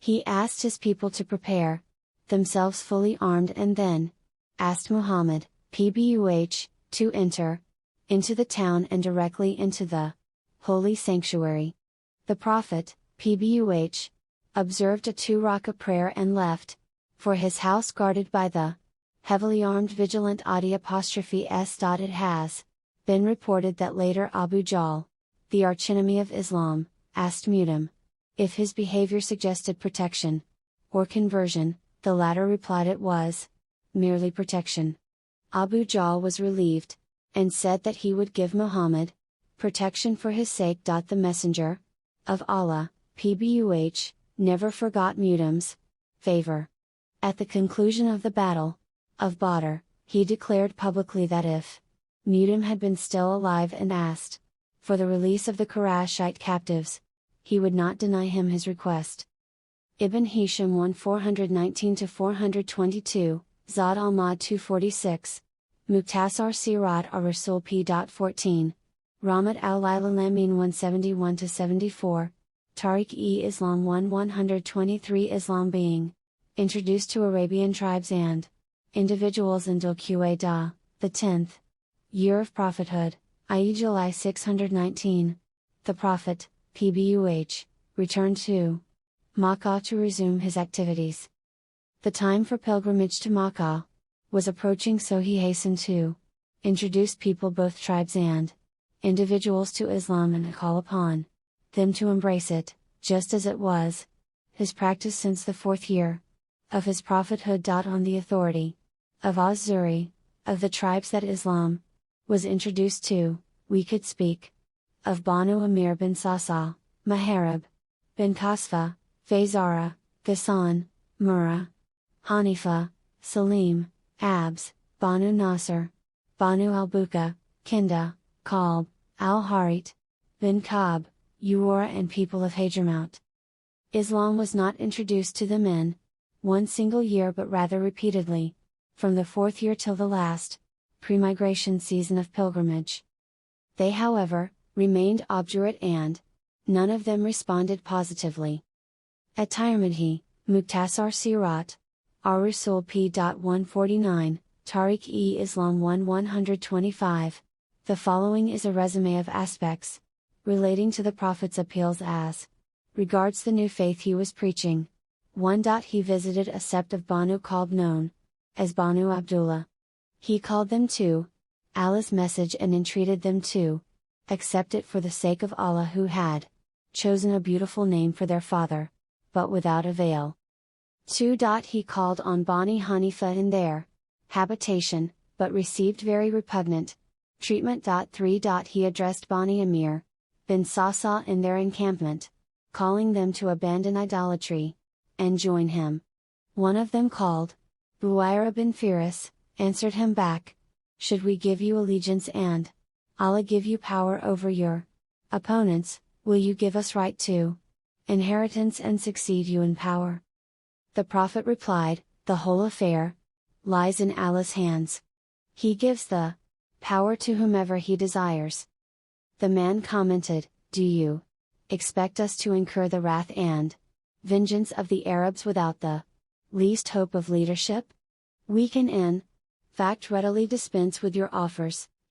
He asked his people to prepare themselves fully armed and then asked Muhammad, PBUH, to enter into the town and directly into the holy sanctuary. The Prophet, PBUH, observed a 2-rakah prayer and left for his house guarded by the heavily armed vigilant s. It has been reported that later Abu Jahl, the archenemy of Islam, asked Mutim if his behavior suggested protection or conversion. The latter replied it was merely protection. Abu Jahl was relieved and said that he would give Muhammad protection for his sake. The Messenger of Allah, PBUH, never forgot Mutim's favor. At the conclusion of the Battle of Badr, he declared publicly that if Mutim had been still alive and asked for the release of the Qurayshite captives, he would not deny him his request. Ibn Hisham 1:419-422, Zad al-Ma'ad 246, Mukhtasar Sirat al-Rasul p.14, Rahmat al-Ilamin 171-74, Tariq-e-Islam 1:123. Islam being introduced to Arabian tribes and individuals in Dhul-Qaeda, the 10th year of prophethood, i.e. July 619. The Prophet, PBUH, returned to Makkah to resume his activities. The time for pilgrimage to Makkah was approaching, so he hastened to introduce people, both tribes and individuals, to Islam and call upon them to embrace it, just as it was his practice since the 4th year of his prophethood. On the authority of Az-Zuri, of the tribes that Islam was introduced to, we could speak of Banu Amir bin Sasa, Maharib bin Kasfa, Fazara, Ghassan, Murrah, Hanifa, Salim, Abs, Banu Nasr, Banu al-Buka, Kinda, Kalb, al-Harit, bin Kab, Uwara, and people of Hadramaut. Islam was not introduced to them in one single year, but rather repeatedly, from the 4th year till the last pre-migration season of pilgrimage. They, however, remained obdurate and none of them responded positively. At Tirmidhi, Mukhtasar Sirat al-Rasul p.149, Tariq-e-Islam 1:125, the following is a resume of aspects relating to the Prophet's appeals as regards the new faith he was preaching. 1. He visited a sept of Banu Kalb known as Banu Abdullah. He called them to Allah's message and entreated them to accept it for the sake of Allah, who had chosen a beautiful name for their father, but without avail. 2. He called on Bani Hanifa in their habitation, but received very repugnant treatment. 3. He addressed Bani Amir bin Sasa in their encampment, calling them to abandon idolatry and join him. One of them, called Buwaira bin Firas, answered him back, should we give you allegiance and Allah give you power over your opponents, will you give us right to inheritance and succeed you in power? The Prophet replied, the whole affair lies in Allah's hands. He gives the power to whomever He desires. The man commented, do you expect us to incur the wrath and vengeance of the Arabs without the least hope of leadership? We can in fact readily dispense with your offers.